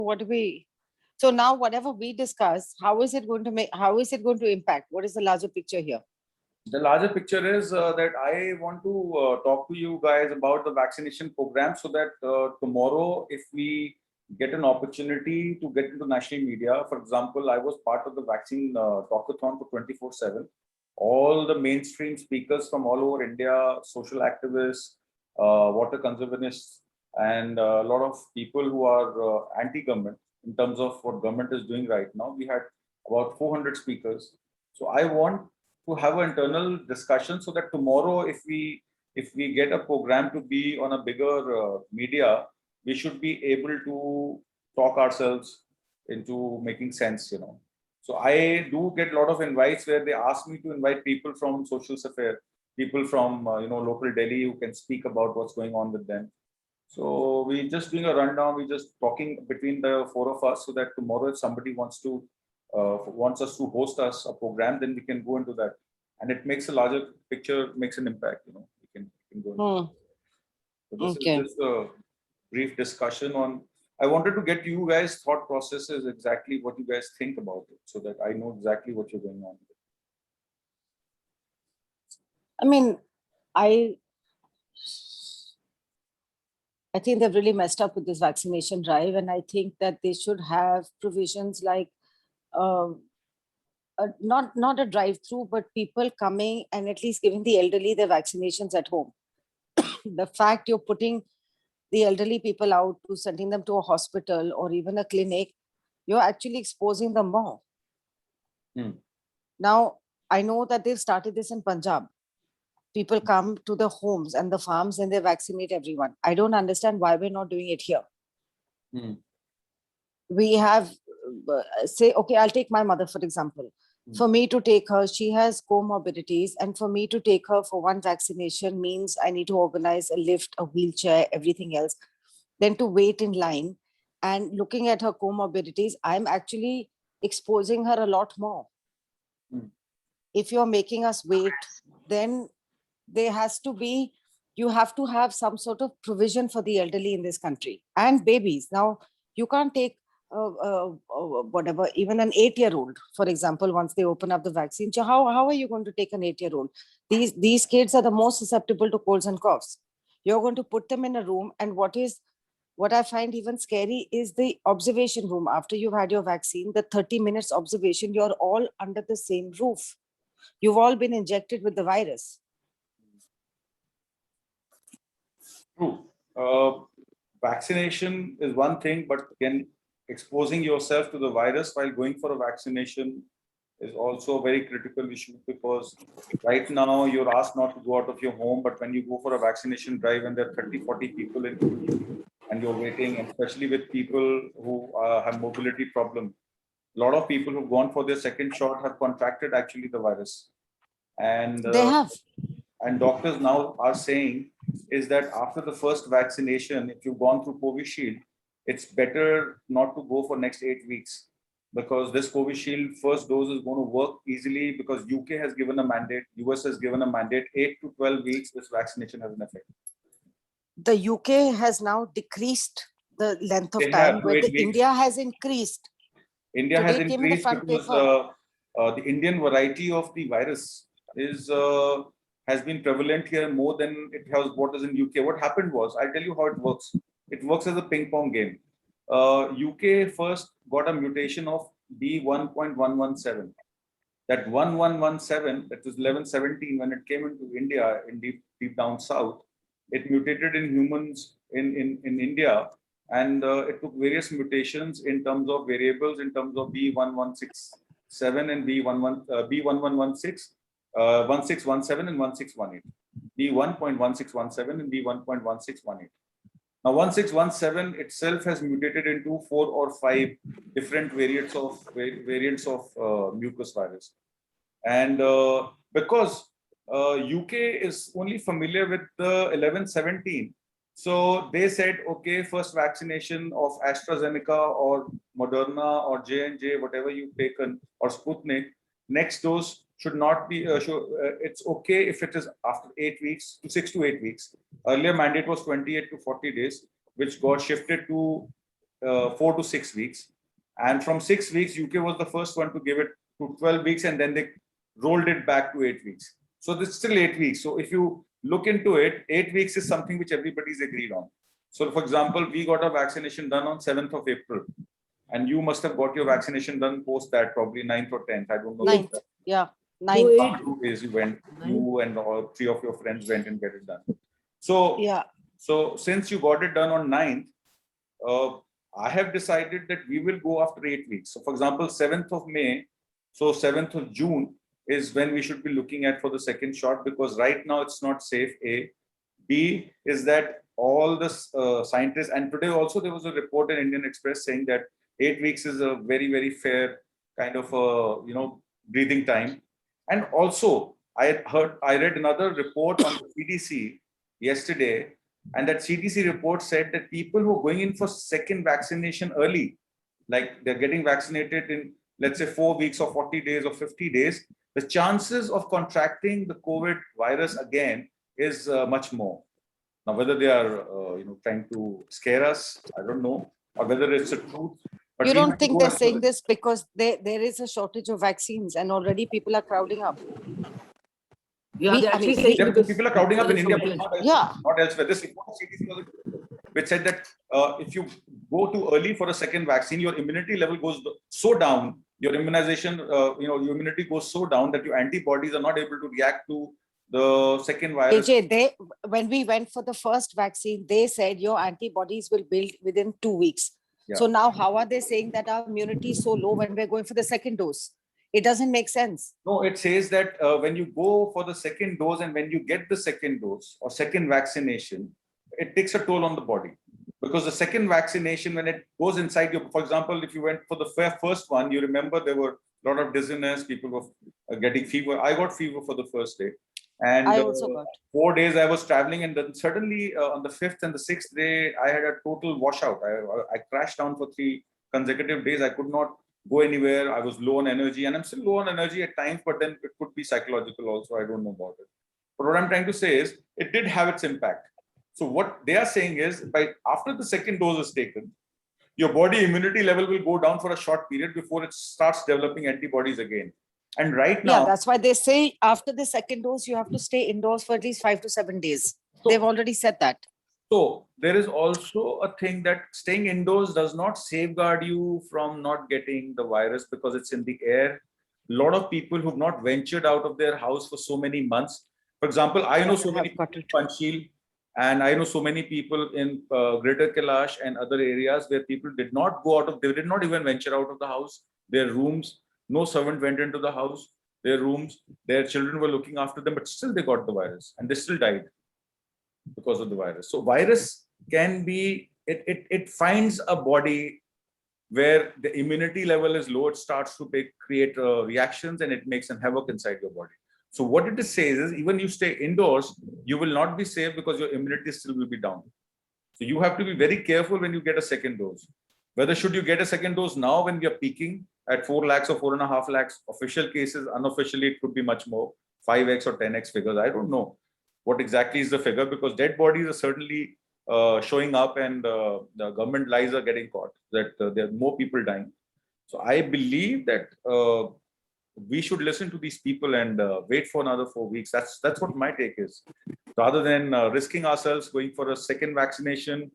what do we, so now whatever we discuss, how is it going to how is it going to impact? What is the larger picture here? The larger picture is that I want to talk to you guys about the vaccination program so that tomorrow, if we get an opportunity to get into national media, for example, I was part of the vaccine talkathon for 24/7. All the mainstream speakers from all over India, social activists, water conservationists, and a lot of people who are anti-government in terms of what government is doing right now. We had about 400 speakers. So I want to have an internal discussion so that tomorrow, if we get a program to be on a bigger media, we should be able to talk ourselves into making sense. So I do get a lot of invites where they ask me to invite people from social sphere, people from local Delhi who can speak about what's going on with them. So we just doing a rundown. We just talking between the four of us so that tomorrow, if somebody wants us to host us a program, then we can go into that, and it makes a larger picture, makes an impact. We can go into So this is just a brief discussion on. I wanted to get you guys' thought processes, exactly what you guys think about it, so that I know exactly what you're going on with. I mean, I think they've really messed up with this vaccination drive, and I think that they should have provisions like not a drive-through, but people coming and at least giving the elderly their vaccinations at home. The fact you're putting the elderly people out to sending them to a hospital or even a clinic, you're actually exposing them more. Now, I know that they've started this in Punjab. People come to the homes and the farms and they vaccinate everyone. I don't understand why we're not doing it here. We have, say, okay, I'll take my mother, for example. For me to take her, she has comorbidities, and for me to take her for one vaccination means I need to organize a lift, a wheelchair, everything else. Then to wait in line, and looking at her comorbidities, I'm actually exposing her a lot more. If you're making us wait, then there has to be, you have to have some sort of provision for the elderly in this country and babies. Now, you can't take whatever, even an 8-year-old, for example, once they open up the vaccine. So how are you going to take an 8-year-old? These kids are the most susceptible to colds and coughs. You're going to put them in a room, and what I find even scary is the observation room. After you've had your vaccine, the 30 minutes observation, you're all under the same roof. You've all been injected with the virus. True. Vaccination is one thing, but again, exposing yourself to the virus while going for a vaccination is also a very critical issue, because right now you're asked not to go out of your home, but when you go for a vaccination drive and there are 30, 40 people in and you're waiting, and especially with people who have mobility problem, a lot of people who've gone for their second shot have contracted actually the virus. And they have. And doctors now are saying is that after the first vaccination, if you've gone through Covishield, it's better not to go for next 8 weeks, because this Covishield first dose is going to work easily, because UK has given a mandate, US has given a mandate, 8 to 12 weeks, this vaccination has an effect. The UK has now decreased the length of time, where India has increased. India has increased because the Indian variety of the virus has been prevalent here more than what is in UK. What happened was, I'll tell you how it works. It works as a ping pong game. UK first got a mutation of B1.117. That 1117, that was 1117, when it came into India, in deep down south, it mutated in humans in India, and it took various mutations in terms of variables, in terms of B1167 and B1116. 1617 and 1618. B1.1617 and B1.1618. Now, 1617 itself has mutated into 4 or 5 different variants of mucus virus, and because UK is only familiar with the 1117, so they said, okay, first vaccination of AstraZeneca or Moderna or J&J, whatever you've taken, or Sputnik, next dose should not be, it's okay if it is after 8 weeks to 6 to 8 weeks. Earlier mandate was 28 to 40 days, which got shifted to 4 to 6 weeks. And from 6 weeks, UK was the first one to give it to 12 weeks, and then they rolled it back to 8 weeks. So this is still 8 weeks. So if you look into it, 8 weeks is something which everybody's agreed on. So for example, we got our vaccination done on 7th of April. And you must have got your vaccination done post that, probably 9th or 10th. I don't know. 9th, yeah, 9th. So After 2 days you went, you and all 3 of your friends went and get it done. So, Yeah, so since you got it done on 9th, I have decided that we will go after 8 weeks. So for example, 7th of May, so 7th of June is when we should be looking at for the second shot, because right now it's not safe, A. B is that all the scientists, and today also there was a report in Indian Express saying that 8 weeks is a very, very fair kind of breathing time. And also I read another report on the CDC yesterday, and that CDC report said that people who are going in for second vaccination early, like they're getting vaccinated in, let's say, 4 weeks or 40 days or 50 days, the chances of contracting the COVID virus again is much more. Now, whether they are, trying to scare us, I don't know, or whether it's a truth. But you we don't have to think go they're as per saying the- this because there is a shortage of vaccines and already people are crowding up? yeah, We- they're I mean, actually saying Yeah, because people are crowding up in India, but something not else. elsewhere. Yeah. Not elsewhere. This report of CDC was which said that if you go too early for a second vaccine, your immunity level goes so down, your immunization, your immunity goes so down that your antibodies are not able to react to the second virus. AJ, when we went for the first vaccine, they said your antibodies will build within 2 weeks. Yeah. So now how are they saying that our immunity is so low when we're going for the second dose? It doesn't make sense. No, it says that when you go for the second dose and when you get the second dose or second vaccination, it takes a toll on the body. Because the second vaccination, when it goes inside you, for example, if you went for the first one, you remember there were a lot of dizziness, people were getting fever. I got fever for the first day. And I also got. 4 days I was traveling, and then suddenly on the 5th and the 6th day, I had a total washout. I crashed down for 3 consecutive days. I could not go anywhere. I was low on energy, and I'm still low on energy at times, but then it could be psychological also. I don't know about it. But what I'm trying to say is it did have its impact. So what they are saying is after the second dose is taken, your body immunity level will go down for a short period before it starts developing antibodies again. And right now, Yeah, that's why they say after the second dose, you have to stay indoors for at least 5 to 7 days. They've already said that. so there is also a thing that staying indoors does not safeguard you from not getting the virus because it's in the air. A lot of people who've not ventured out of their house for so many months. For example, I know so many Have got people it. in Panchsheel, and I know so many people in Greater Kailash and other areas where people did not go they did not even venture out of the house, their rooms. No servant went into the house, their rooms, their children were looking after them, but still they got the virus and they still died because of the virus. So virus can be, it finds a body where the immunity level is low, it starts to create reactions and it makes an havoc inside your body. So what it says is even you stay indoors, you will not be safe because your immunity still will be down. So you have to be very careful when you get a second dose. Whether should you get a second dose now when we are peaking at 4 lakhs or 4.5 lakhs, official cases, unofficially it could be much more, 5x or 10x figures. I don't know what exactly is the figure because dead bodies are certainly showing up and the government lies are getting caught, that there are more people dying. So I believe that we should listen to these people and wait for another 4 weeks. That's what my take is. Rather than risking ourselves going for a second vaccination,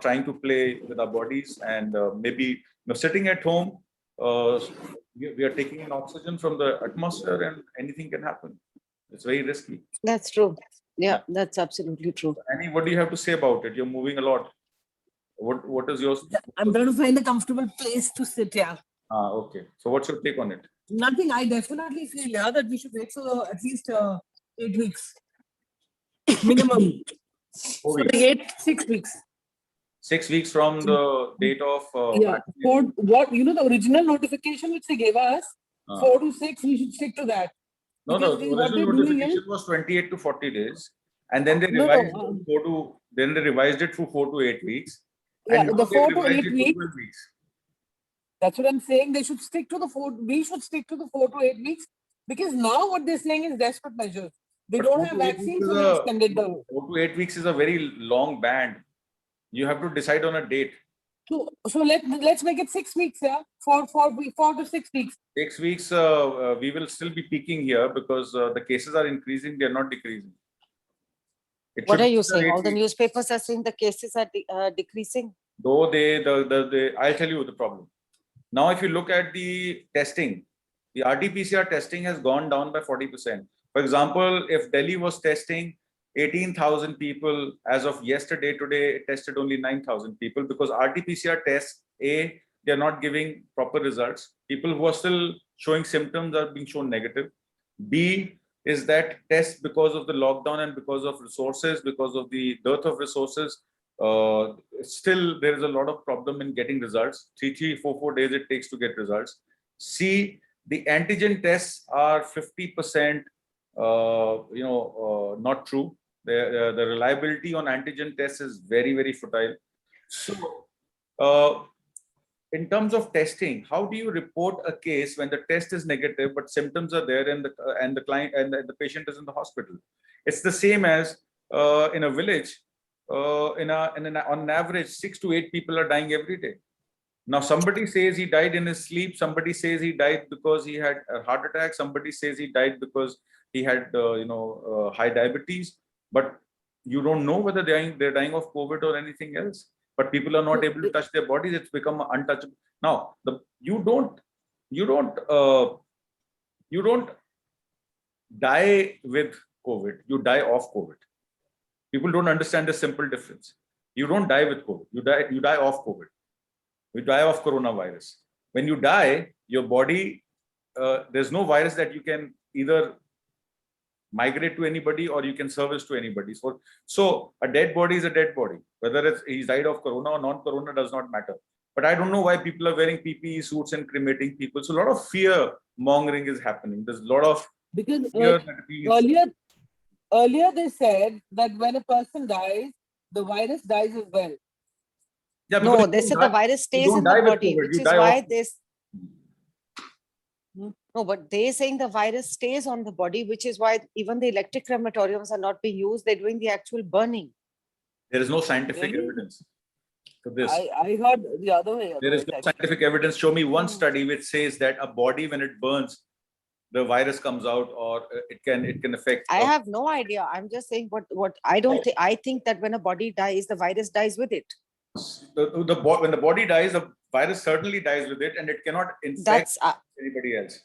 trying to play with our bodies and maybe sitting at home, we are taking in oxygen from the atmosphere and anything can happen. It's very risky. That's true. Yeah, that's absolutely true. Annie, what do you have to say about it? You're moving a lot. What is yours? I'm trying to find a comfortable place to sit. Yeah, Okay. So what's your take on it? nothing. I definitely feel that we should wait for at least 8 weeks minimum. 4 weeks. 6 weeks. 6 weeks from the date of Yeah. For what the original notification which they gave us, 4 to 6, we should stick to that. No, Because the what original they're doing notification was 28 to 40 days, and then they No, revised no, then they revised it to 4 to 8 weeks, Yeah, and now the they've 4 to revised 8 it to weeks. 12 weeks. That's what I'm saying. They should stick to the 4. We should stick to the 4 to 8 weeks because now what they're saying is desperate measures. They But don't 4 have to 8 vaccines, weeks so is they a- extended the. 4 to 8 weeks is a very long band. You have to decide on a date. So So let's make it 6 weeks, yeah? 4 to 6 weeks. 6 weeks, we will still be peaking here because the cases are increasing, they are not decreasing. It What should are be you another saying? 8 All the weeks. newspapers are saying the cases are decreasing. Though I'll tell you the problem. Now, if you look at the testing, the RT-PCR testing has gone down by 40%. For example, if Delhi was testing 18,000 people as of yesterday, today it tested only 9,000 people because RT-PCR tests, A, they're not giving proper results. People who are still showing symptoms are being shown negative. B is that tests, because of the lockdown and because of resources, because of the dearth of resources, still there is a lot of problem in getting results. 4 days it takes to get results. C, the antigen tests are 50% not true. The reliability on antigen tests is very, very fertile. So in terms of testing, how do you report a case when the test is negative but symptoms are there and the client and the patient is in the hospital? It's the same as in a village. On an average, 6 to 8 people are dying every day. Now, somebody says he died in his sleep. Somebody says he died because he had a heart attack. Somebody says he died because he had, high diabetes. But you don't know whether they're dying of COVID or anything else. But people are not able to touch their bodies. It's become untouchable. Now, you don't die with COVID. You die of COVID. People don't understand the simple difference. You don't die with COVID. You die of COVID. You die of coronavirus. When you die, your body, there's no virus that you can either migrate to anybody or you can service to anybody. So a dead body is a dead body. Whether he's died of corona or non-corona does not matter. But I don't know why people are wearing PPE suits and cremating people. So a lot of fear mongering is happening. There's a lot of Because fear earlier they said that when a person dies, the virus dies as well. Yeah, No, because they said the virus stays don't in die the with body, COVID, which you is die why of- this. No, but they're saying the virus stays on the body, which is why even the electric crematoriums are not being used. They're doing the actual burning. There is no scientific Really? evidence to this. I heard the other way. There is no otherwise, scientific evidence. Show me one Hmm. study which says that a body, when it burns, the virus comes out, or it can affect. I have no idea. I'm just saying what I don't think. I think that when a body dies, the virus dies with it. When the body dies, the virus certainly dies with it, and it cannot infect That's anybody else.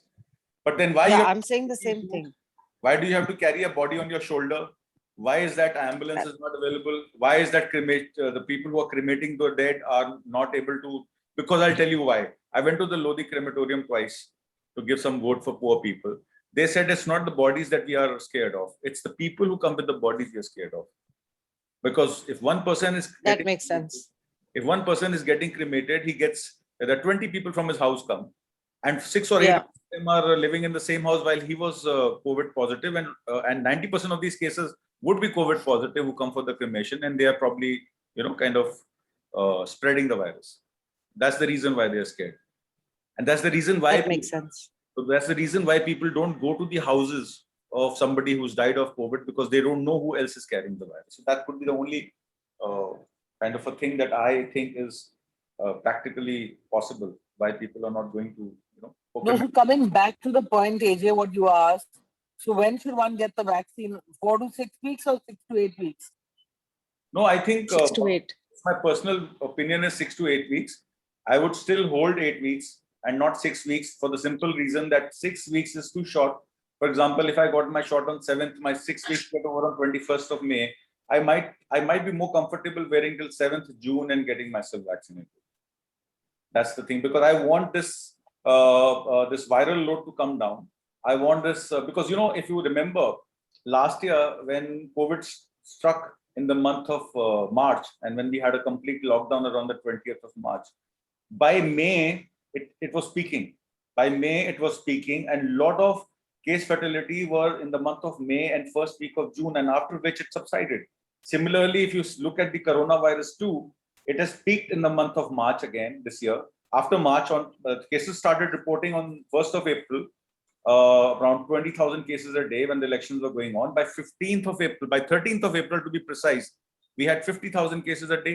But then why? yeah. you I'm saying the same thing. Why do you have to carry a body on your shoulder? Why is that ambulance is not available? Why is that the people who are cremating the dead are not able to? Because I'll tell you why. I went to the Lodi crematorium twice to give some vote for poor people. They said it's not the bodies that we are scared of. It's the people who come with the bodies we are scared of. Because if one person is That makes sense. If one person is getting cremated, there are 20 people from his house come, and 6 or 8 Yeah. of them are living in the same house while he was COVID positive, and 90% of these cases would be COVID positive who come for the cremation, and they are probably kind of spreading the virus. That's the reason why they are scared, and that's the reason why That makes sense. so that's the reason why people don't go to the houses of somebody who's died of COVID, because they don't know who else is carrying the virus. So that could be the only kind of a thing that I think is practically possible why people are not going to, No, so coming back to the point, AJ, what you asked. So when should one get the vaccine? 4 to 6 weeks or 6 to 8 weeks? No, I think 6 to 8. my personal opinion is 6 to 8 weeks. I would still hold 8 weeks and not 6 weeks, for the simple reason that 6 weeks is too short. For example, if I got my shot on 7th, my 6 weeks get over on 21st of May, I might be more comfortable wearing till 7th June and getting myself vaccinated. That's the thing, because I want this this viral load to come down. I want this because if you remember last year when COVID struck in the month of March, and when we had a complete lockdown around the 20th of March, by May it was peaking. By May it was peaking, and a lot of case fatality were in the month of May and first week of June, and after which it subsided. Similarly, if you look at the coronavirus too, it has peaked in the month of March again this year. After March, cases started reporting on 1st of April, around 20,000 cases a day when the elections were going on. By 15th of April, by 13th of April to be precise, we had 50,000 cases a day.